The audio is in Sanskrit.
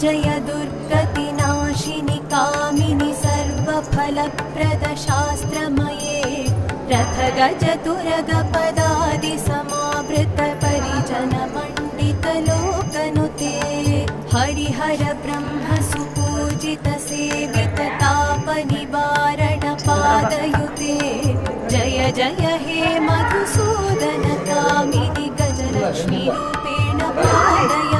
जय दुर्गतिनाशिनि कामिनि सर्वफलप्रदशास्त्रमये रथगजतुरगपदादि समावृत परिजनमण्डितलोकनुते हरिहर ब्रह्म सुपूजित सेवित तापनिवारण पादयुते जय जय हे मधुसूदन कामिनि गजलक्ष्मी रूपेण पादय